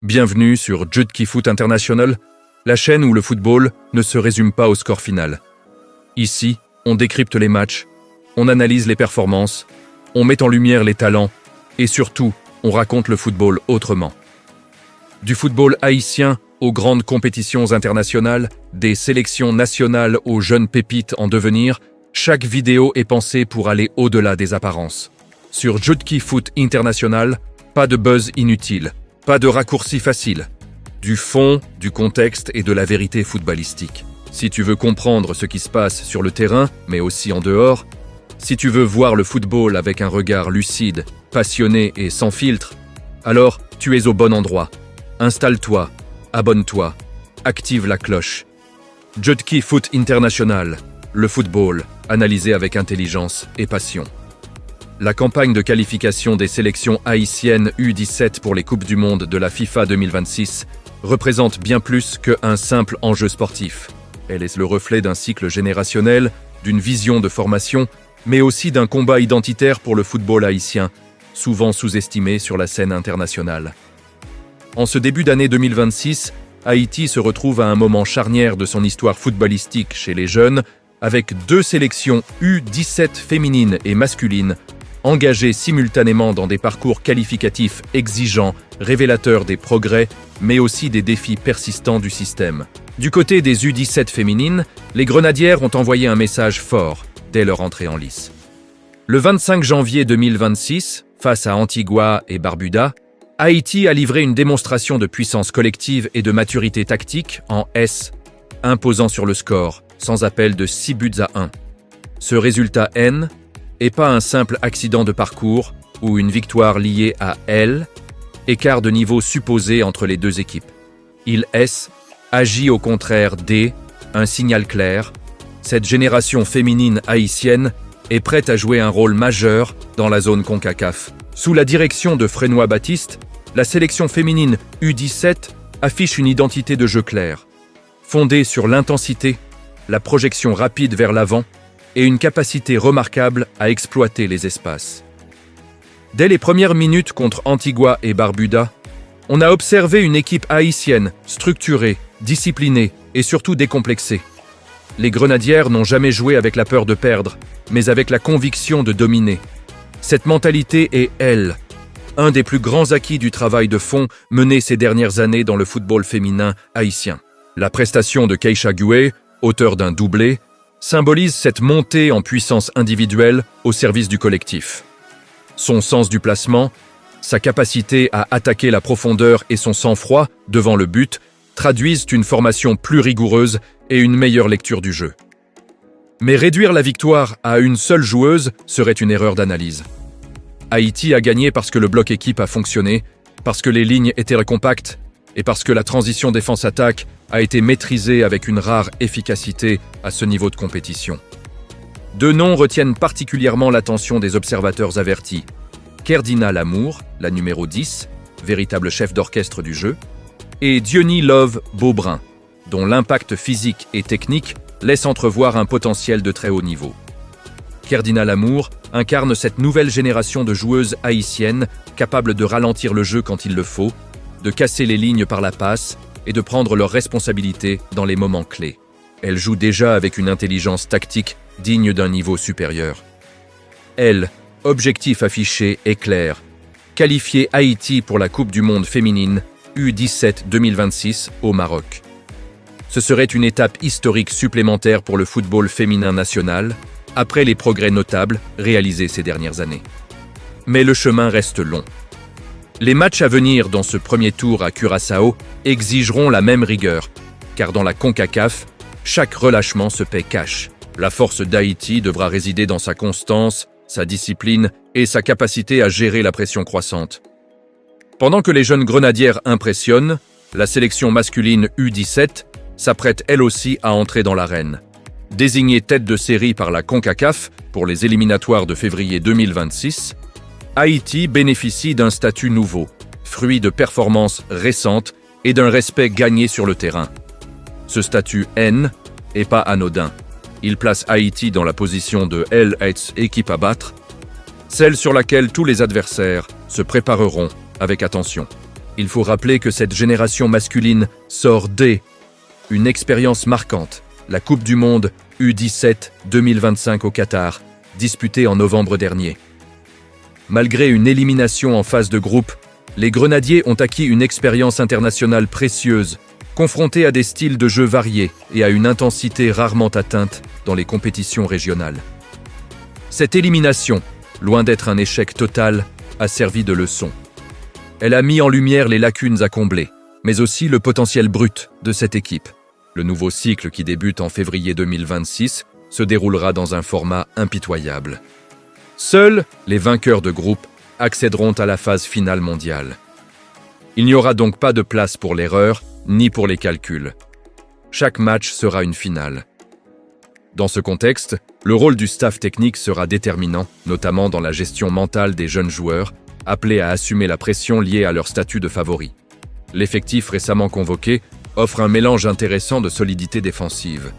Bienvenue sur Jude Foot International, la chaîne où le football ne se résume pas au score final. Ici, on décrypte les matchs, on analyse les performances, on met en lumière les talents et surtout, on raconte le football autrement. Du football haïtien aux grandes compétitions internationales, des sélections nationales aux jeunes pépites en devenir, chaque vidéo est pensée pour aller au-delà des apparences. Sur Jude Foot International, pas de buzz inutile, pas de raccourcis faciles. Du fond, du contexte et de la vérité footballistique. Si tu veux comprendre ce qui se passe sur le terrain, mais aussi en dehors, si tu veux voir le football avec un regard lucide, passionné et sans filtre, alors tu es au bon endroit. Installe-toi, abonne-toi, active la cloche. Jude Foot International, le football, analysé avec intelligence et passion. La campagne de qualification des sélections haïtiennes U17 pour les Coupes du Monde de la FIFA 2026 représente bien plus qu'un simple enjeu sportif. Elle est le reflet d'un cycle générationnel, d'une vision de formation, mais aussi d'un combat identitaire pour le football haïtien, souvent sous-estimé sur la scène internationale. En ce début d'année 2026, Haïti se retrouve à un moment charnière de son histoire footballistique chez les jeunes, avec deux sélections U17 féminines et masculines, engagées simultanément dans des parcours qualificatifs exigeants, révélateurs des progrès, mais aussi des défis persistants du système. Du côté des U17 féminines, les Grenadières ont envoyé un message fort dès leur entrée en lice. Le 25 janvier 2026, face à Antigua et Barbuda, Haïti a livré une démonstration de puissance collective et de maturité tactique en S, imposant sur le score, sans appel de 6-1. Ce résultat N n'est pas un simple accident de parcours ou une victoire liée à L, écart de niveau supposé entre les deux équipes. Il S agit au contraire D, un signal clair. Cette génération féminine haïtienne est prête à jouer un rôle majeur dans la zone CONCACAF. Sous la direction de Frénois Baptiste, la sélection féminine U17 affiche une identité de jeu claire, fondée sur l'intensité, la projection rapide vers l'avant et une capacité remarquable à exploiter les espaces. Dès les premières minutes contre Antigua et Barbuda, on a observé une équipe haïtienne structurée, disciplinée et surtout décomplexée. Les Grenadières n'ont jamais joué avec la peur de perdre, mais avec la conviction de dominer. Cette mentalité est, elle, un des plus grands acquis du travail de fond mené ces dernières années dans le football féminin haïtien. La prestation de Keisha Gueye, auteur d'un doublé, symbolise cette montée en puissance individuelle au service du collectif. Son sens du placement, sa capacité à attaquer la profondeur et son sang-froid devant le but traduisent une formation plus rigoureuse et une meilleure lecture du jeu. Mais réduire la victoire à une seule joueuse serait une erreur d'analyse. Haïti a gagné parce que le bloc équipe a fonctionné, parce que les lignes étaient compactes et parce que la transition défense-attaque a été maîtrisée avec une rare efficacité à ce niveau de compétition. Deux noms retiennent particulièrement l'attention des observateurs avertis. Kerdina Lamour, la numéro 10, véritable chef d'orchestre du jeu, et Diony Love Beaubrun, dont l'impact physique et technique laisse entrevoir un potentiel de très haut niveau. Kerdina Lamour incarne cette nouvelle génération de joueuses haïtiennes capables de ralentir le jeu quand il le faut, de casser les lignes par la passe et de prendre leurs responsabilités dans les moments clés. Elle joue déjà avec une intelligence tactique digne d'un niveau supérieur. Elle, objectif affiché est clair, qualifier Haïti pour la Coupe du Monde féminine U17 2026 au Maroc. Ce serait une étape historique supplémentaire pour le football féminin national, après les progrès notables réalisés ces dernières années. Mais le chemin reste long. Les matchs à venir dans ce premier tour à Curaçao exigeront la même rigueur, car dans la CONCACAF, chaque relâchement se paie cash. La force d'Haïti devra résider dans sa constance, sa discipline et sa capacité à gérer la pression croissante. Pendant que les jeunes Grenadières impressionnent, la sélection masculine U17 s'apprête elle aussi à entrer dans l'arène. Désignée tête de série par la CONCACAF pour les éliminatoires de février 2026, Haïti bénéficie d'un statut nouveau, fruit de performances récentes et d'un respect gagné sur le terrain. Ce statut N n'est pas anodin. Il place Haïti dans la position de LH équipe à battre, celle sur laquelle tous les adversaires se prépareront avec attention. Il faut rappeler que cette génération masculine sort une expérience marquante, la Coupe du Monde U17 2025 au Qatar, disputée en novembre dernier. Malgré une élimination en phase de groupe, les Grenadiers ont acquis une expérience internationale précieuse, confrontés à des styles de jeu variés et à une intensité rarement atteinte dans les compétitions régionales. Cette élimination, loin d'être un échec total, a servi de leçon. Elle a mis en lumière les lacunes à combler, mais aussi le potentiel brut de cette équipe. Le nouveau cycle qui débute en février 2026 se déroulera dans un format impitoyable. Seuls les vainqueurs de groupe accéderont à la phase finale mondiale. Il n'y aura donc pas de place pour l'erreur, ni pour les calculs. Chaque match sera une finale. Dans ce contexte, le rôle du staff technique sera déterminant, notamment dans la gestion mentale des jeunes joueurs, appelés à assumer la pression liée à leur statut de favori. L'effectif récemment convoqué offre un mélange intéressant de solidité défensive,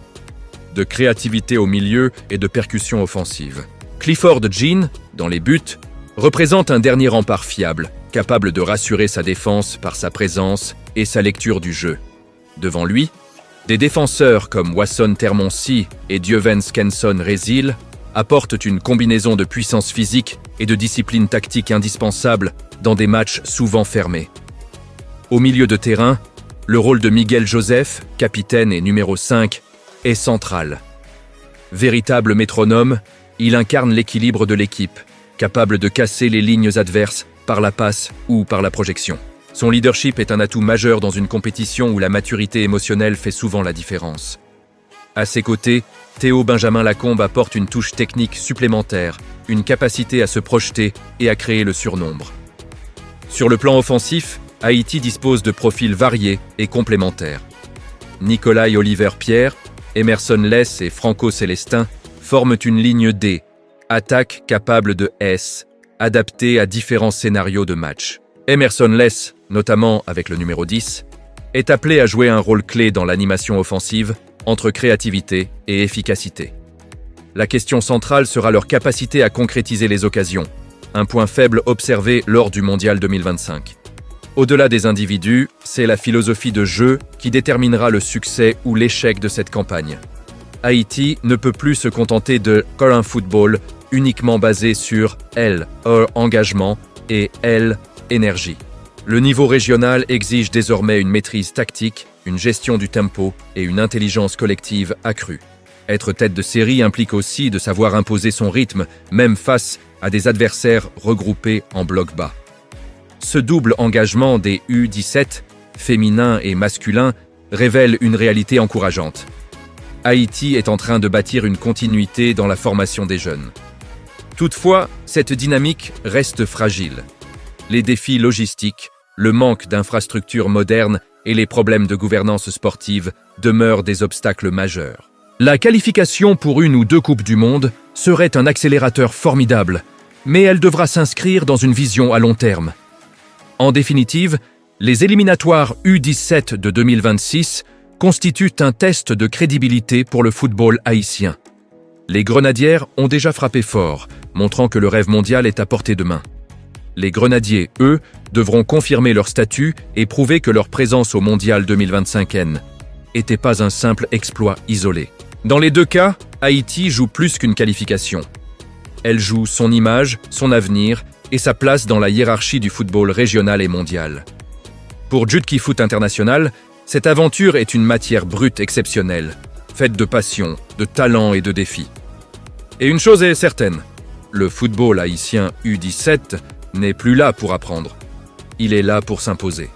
de créativité au milieu et de percussion offensive. Clifford Jean, dans les buts, représente un dernier rempart fiable, capable de rassurer sa défense par sa présence et sa lecture du jeu. Devant lui, des défenseurs comme Wasson Termonsi et Dieven Skenson Resil apportent une combinaison de puissance physique et de discipline tactique indispensable dans des matchs souvent fermés. Au milieu de terrain, le rôle de Miguel Joseph, capitaine et numéro 5, est central. Véritable métronome, il incarne l'équilibre de l'équipe, capable de casser les lignes adverses par la passe ou par la projection. Son leadership est un atout majeur dans une compétition où la maturité émotionnelle fait souvent la différence. À ses côtés, Théo Benjamin Lacombe apporte une touche technique supplémentaire, une capacité à se projeter et à créer le surnombre. Sur le plan offensif, Haïti dispose de profils variés et complémentaires. Nicolai Oliver-Pierre, Emerson Less et Franco Célestin forment une ligne D, attaque capable de S, adaptée à différents scénarios de match. Emerson Less, notamment avec le numéro 10, est appelé à jouer un rôle clé dans l'animation offensive entre créativité et efficacité. La question centrale sera leur capacité à concrétiser les occasions, un point faible observé lors du Mondial 2025. Au-delà des individus, c'est la philosophie de jeu qui déterminera le succès ou l'échec de cette campagne. Haïti ne peut plus se contenter de un football uniquement basé sur engagement et énergie. Le niveau régional exige désormais une maîtrise tactique, une gestion du tempo et une intelligence collective accrue. Être tête de série implique aussi de savoir imposer son rythme, même face à des adversaires regroupés en bloc bas. Ce double engagement des U17, féminin et masculin, révèle une réalité encourageante. Haïti est en train de bâtir une continuité dans la formation des jeunes. Toutefois, cette dynamique reste fragile. Les défis logistiques, le manque d'infrastructures modernes et les problèmes de gouvernance sportive demeurent des obstacles majeurs. La qualification pour une ou deux Coupes du Monde serait un accélérateur formidable, mais elle devra s'inscrire dans une vision à long terme. En définitive, les éliminatoires U17 de 2026 constituent un test de crédibilité pour le football haïtien. Les Grenadières ont déjà frappé fort, montrant que le rêve mondial est à portée de main. Les Grenadiers, eux, devront confirmer leur statut et prouver que leur présence au Mondial 2025 n'était pas un simple exploit isolé. Dans les deux cas, Haïti joue plus qu'une qualification. Elle joue son image, son avenir et sa place dans la hiérarchie du football régional et mondial. Pour Jutki Foot International, cette aventure est une matière brute exceptionnelle, faite de passion, de talent et de défis. Et une chose est certaine, le football haïtien U17 n'est plus là pour apprendre. Il est là pour s'imposer.